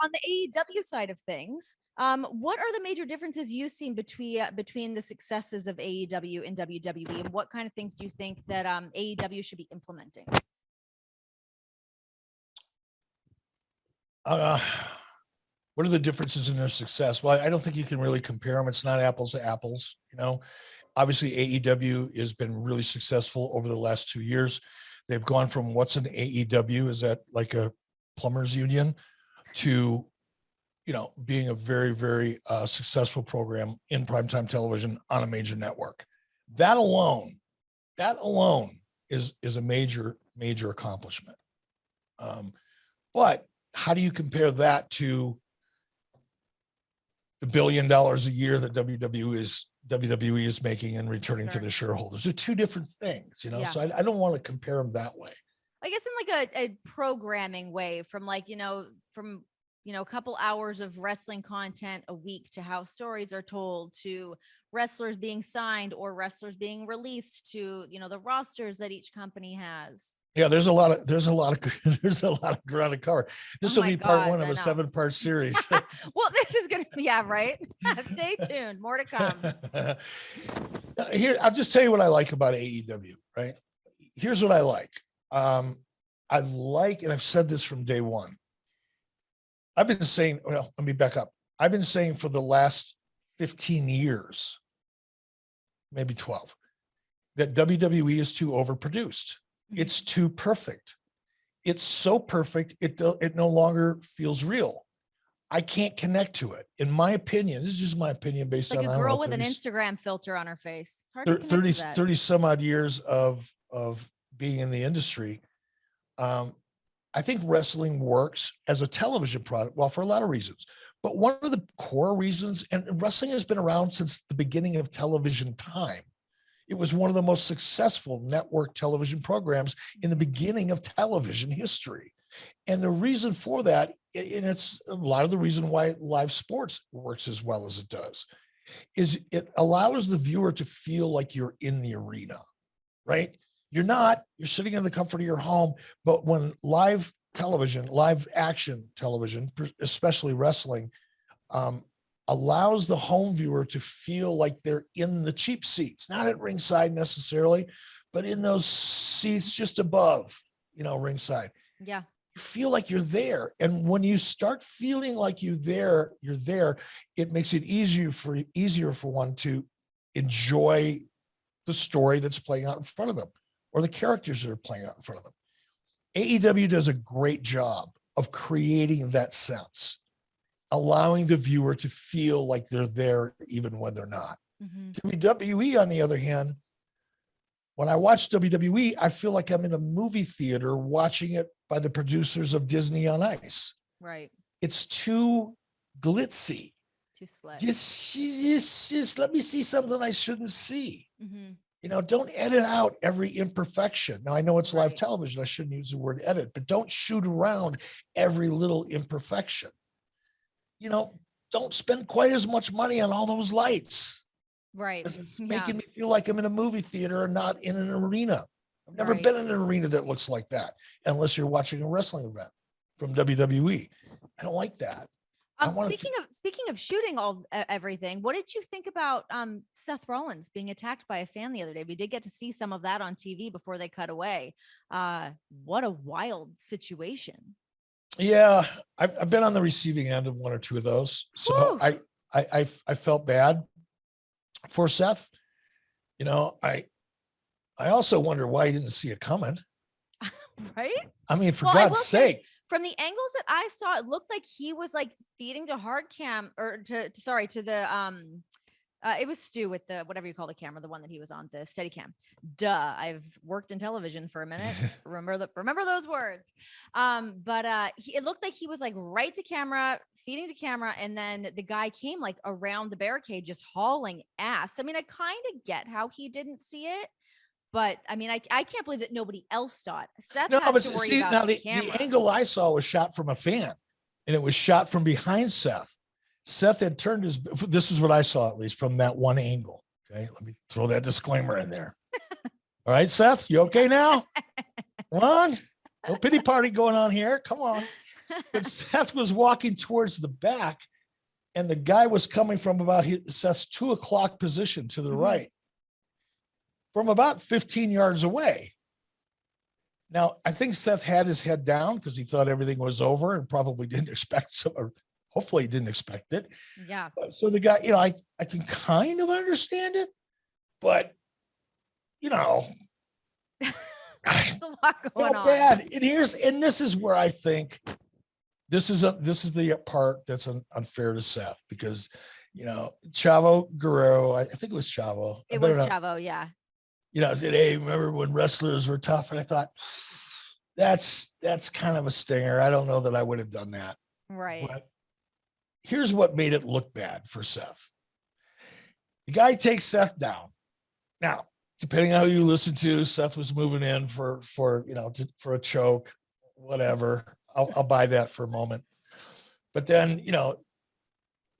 on the AEW side of things, what are the major differences you've seen between the successes of AEW and WWE, and what kind of things do you think that AEW should be implementing? What are the differences in their success? Well, I don't think you can really compare them. It's not apples to apples. Obviously AEW has been really successful over the last 2 years. They've gone from what's an AEW, is that like a plumbers union, to being a very, very successful program in primetime television on a major network. That alone is a major accomplishment. But how do you compare that to the $1 billion a year that WWE is making and returning to the shareholders? They're two different things, so I don't want to compare them that way. I guess in like a programming way, from a couple hours of wrestling content a week to how stories are told, to wrestlers being signed or wrestlers being released, to the rosters that each company has. Yeah, there's a lot of ground to cover. This will be part one of a 7-part series. Well, this is gonna be right. Stay tuned, more to come. Here, I'll just tell you what I like about AEW. Right, here's what I like. I like, and I've said this from day one. I've been saying, well, let me back up. I've been saying for the last 15 years, maybe 12, that WWE is too overproduced. It's too perfect. It's so perfect, it no longer feels real. I can't connect to it. In my opinion, this is just my opinion based on a girl with an Instagram filter on her face. 30 some odd years of being in the industry. I think wrestling works as a television product, well, for a lot of reasons. But one of the core reasons, and wrestling has been around since the beginning of television time. It was one of the most successful network television programs in the beginning of television history. And the reason for that, and it's a lot of the reason why live sports works as well as it does, is it allows the viewer to feel like you're in the arena, right? You're sitting in the comfort of your home, but when live television, live action television, especially wrestling, allows the home viewer to feel like they're in the cheap seats, not at ringside necessarily, but in those seats just above, ringside. Yeah. You feel like you're there. And when you start feeling like you're there, it makes it easier for one to enjoy the story that's playing out in front of them, or the characters that are playing out in front of them. AEW does a great job of creating that sense, allowing the viewer to feel like they're there even when they're not. WWE, on the other hand, when I watch WWE, I feel like I'm in a movie theater watching it by the producers of Disney on Ice. Right. It's too glitzy. Too slick. Just let me see something I shouldn't see. Don't edit out every imperfection. Now, I know it's live television. I shouldn't use the word edit, but don't shoot around every little imperfection. Don't spend quite as much money on all those lights. Right. It's making me feel like I'm in a movie theater and not in an arena. I've never been in an arena that looks like that, unless you're watching a wrestling event from WWE. I don't like that. Speaking of shooting everything, what did you think about Seth Rollins being attacked by a fan the other day? We did get to see some of that on TV before they cut away. What a wild situation. Yeah, I've been on the receiving end of one or two of those, so I felt bad for Seth. I also wonder why he didn't see it coming. Right? I mean, for God's sake. From the angles that I saw, it looked like he was like feeding to hard cam, or to the it was Stu with the whatever you call the camera, the one that he was on, the steady cam. Duh, I've worked in television for a minute. remember those words. But it looked like he was like right to camera, feeding to camera, and then the guy came like around the barricade just hauling ass. I mean, I kind of get how he didn't see it. But I mean, I can't believe that nobody else saw it. Seth had to worry about the camera. The angle I saw was shot from a fan, and it was shot from behind Seth. Seth had turned this is what I saw, at least from that one angle. Okay. Let me throw that disclaimer in there. All right, Seth, you okay now? Come on. No pity party going on here. Come on. But Seth was walking towards the back, and the guy was coming from about Seth's 2 o'clock position to the right, from about 15 yards away. Now, I think Seth had his head down because he thought everything was over and probably didn't expect or hopefully he didn't expect it. Yeah. So the guy, I can kind of understand it, but There's a lot going on. bad. And this is where I think this is the part that's unfair to Seth, because Chavo Guerrero, I think it was Chavo. It was Chavo, yeah. Said, hey, remember when wrestlers were tough? And I thought, that's kind of a stinger. I don't know that I would have done that. Right. But here's what made it look bad for Seth. The guy takes Seth down. Now, depending on how you listen to, Seth was moving in for a choke, whatever. I'll buy that for a moment. But then,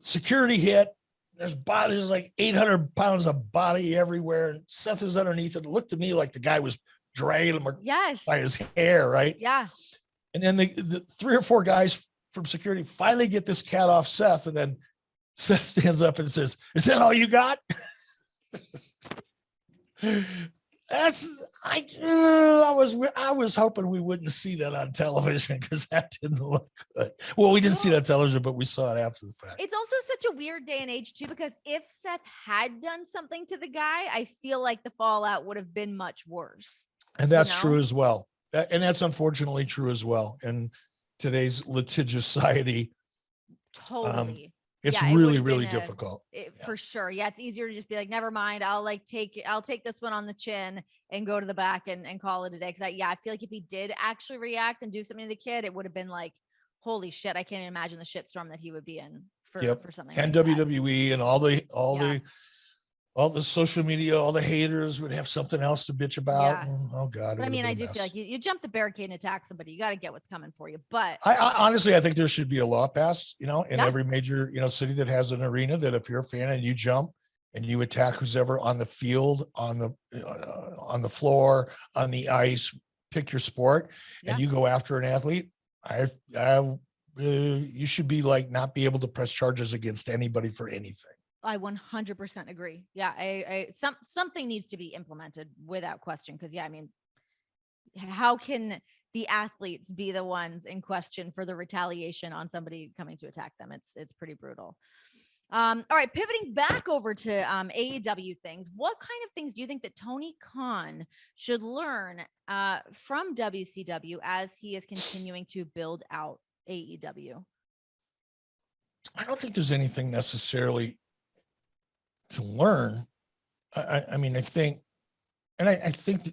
security hit. There's like 800 pounds of body everywhere. And Seth is underneath it. It looked to me like the guy was dragging him by his hair, right? Yeah. And then the 3 or 4 guys from security finally get this cat off Seth. And then Seth stands up and says, "Is that all you got?" I was hoping we wouldn't see that on television, because that didn't look good. Well, we didn't see it on television, but we saw it after the fact. It's also such a weird day and age too, because if Seth had done something to the guy, I feel like the fallout would have been much worse. And that's true as well. And that's unfortunately true as well in today's litigious society. Totally. It's really, really difficult. For sure. Yeah. It's easier to just be like, never mind. I'll take this one on the chin and go to the back and call it a day. Cause I feel like if he did actually react and do something to the kid, it would have been like, holy shit. I can't imagine the shitstorm that he would be in for something. And like WWE and all the social media, all the haters would have something else to bitch about. Yeah. And, oh God. But I mean, I do feel like you jump the barricade and attack somebody, you got to get what's coming for you. But I honestly, I think there should be a law passed, in every major, city that has an arena, that if you're a fan and you jump and you attack who's ever on the field, on the floor, on the ice, pick your sport, and you go after an athlete, you should be like, not be able to press charges against anybody for anything. I 100% agree. Yeah. Something needs to be implemented without question. Cause I mean, how can the athletes be the ones in question for the retaliation on somebody coming to attack them? It's pretty brutal. All right. Pivoting back over to AEW things. What kind of things do you think that Tony Khan should learn from WCW as he is continuing to build out AEW? I don't think there's anything necessarily to learn. I mean, I think that,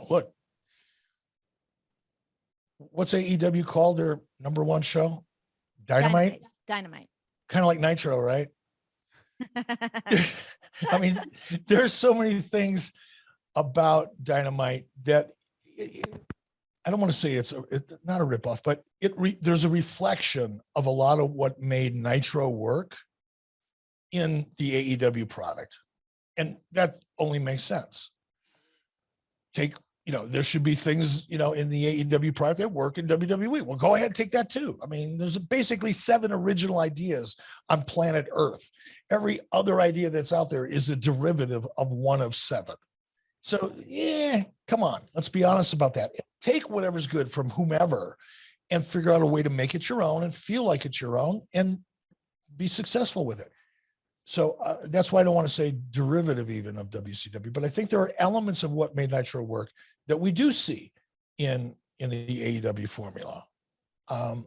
look, what's AEW called their number one show? Dynamite. Kind of like Nitro, right? I mean, there's so many things about Dynamite that I don't want to say it's not a ripoff, but there's a reflection of a lot of what made Nitro work in the AEW product. And that only makes sense. There should be things, in the AEW product that work in WWE. Well, go ahead and take that too. I mean, there's basically 7 original ideas on planet Earth. Every other idea that's out there is a derivative of one of 7. So, come on, let's be honest about that. Take whatever's good from whomever and figure out a way to make it your own and feel like it's your own and be successful with it. So that's why I don't want to say derivative even of WCW, but I think there are elements of what made Nitro work that we do see in the AEW formula,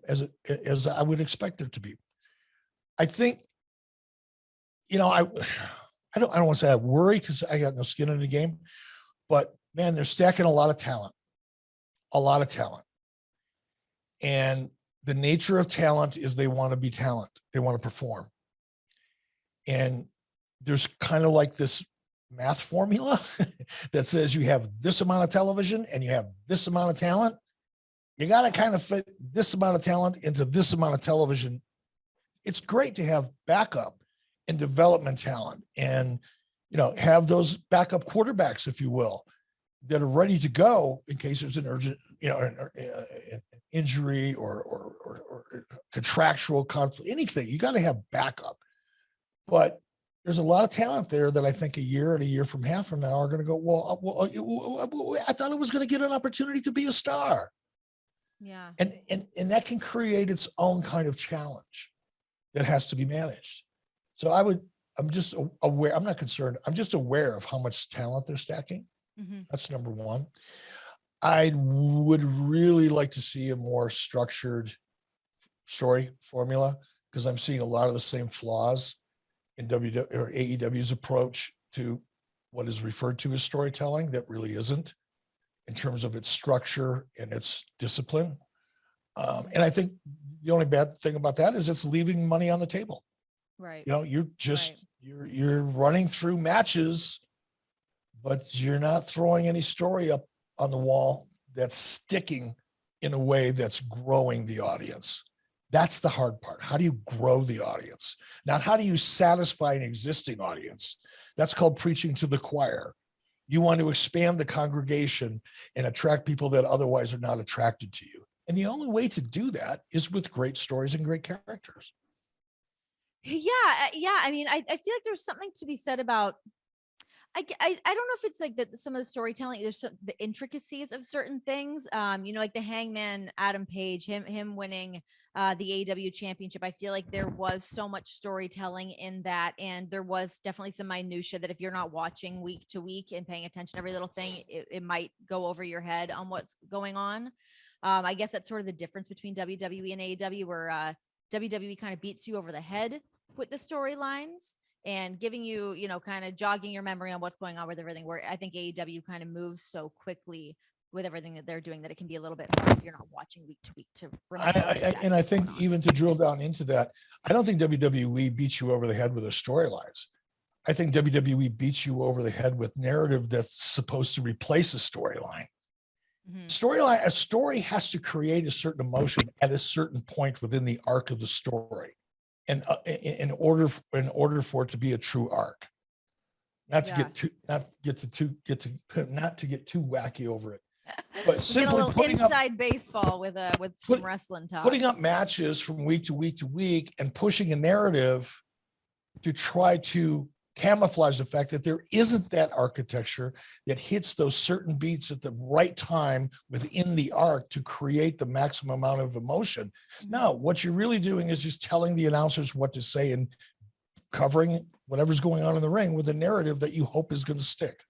as I would expect there to be. I think, I don't want to say I worry because I got no skin in the game, but man, they're stacking a lot of talent. And the nature of talent is they want to be talent. They want to perform. And there's kind of like this math formula that says you have this amount of television and you have this amount of talent. You got to kind of fit this amount of talent into this amount of television. It's great to have backup and development talent and, have those backup quarterbacks, if you will, that are ready to go in case there's an urgent, injury or contractual conflict, anything. You got to have backup. But there's a lot of talent there that I think a year from half from now are going to go, I thought I was going to get an opportunity to be a star. Yeah. And that can create its own kind of challenge that has to be managed. So I'm just aware, I'm not concerned. I'm just aware of how much talent they're stacking. Mm-hmm. That's number one. I would really like to see a more structured story formula, because I'm seeing a lot of the same flaws in WWE or AEW's approach to what is referred to as storytelling that really isn't, in terms of its structure and its discipline. And I think the only bad thing about that is it's leaving money on the table. Right. You know, you're running through matches, but you're not throwing any story up on the wall that's sticking in a way that's growing the audience. That's the hard part. How do you grow the audience? Now, how do you satisfy an existing audience? That's called preaching to the choir. You want to expand the congregation and attract people that otherwise are not attracted to you. And the only way to do that is with great stories and great characters. Yeah. I mean, I feel like there's something to be said about, I don't know if it's like some of the storytelling, there's the intricacies of certain things. Like the Hangman Adam Page, him winning the AEW championship. I feel like there was so much storytelling in that, and there was definitely some minutia that if you're not watching week to week and paying attention to every little thing, it might go over your head on what's going on. I guess that's sort of the difference between WWE and AEW, where WWE kind of beats you over the head with the storylines and giving you, kind of jogging your memory on what's going on with everything, where I think AEW kind of moves so quickly with everything that they're doing that it can be a little bit hard if you're not watching week to week to remember. I think even to drill down into that, I don't think WWE beats you over the head with their storylines. I think WWE beats you over the head with narrative that's supposed to replace a storyline. Mm-hmm. A story has to create a certain emotion at a certain point within the arc of the story. And in order for it to be a true arc, not to get too wacky over it, but simply putting inside baseball with some wrestling talk, putting up matches from week to week to week, and pushing a narrative to try to camouflage the fact that there isn't that architecture that hits those certain beats at the right time within the arc to create the maximum amount of emotion. No, what you're really doing is just telling the announcers what to say and covering whatever's going on in the ring with a narrative that you hope is going to stick.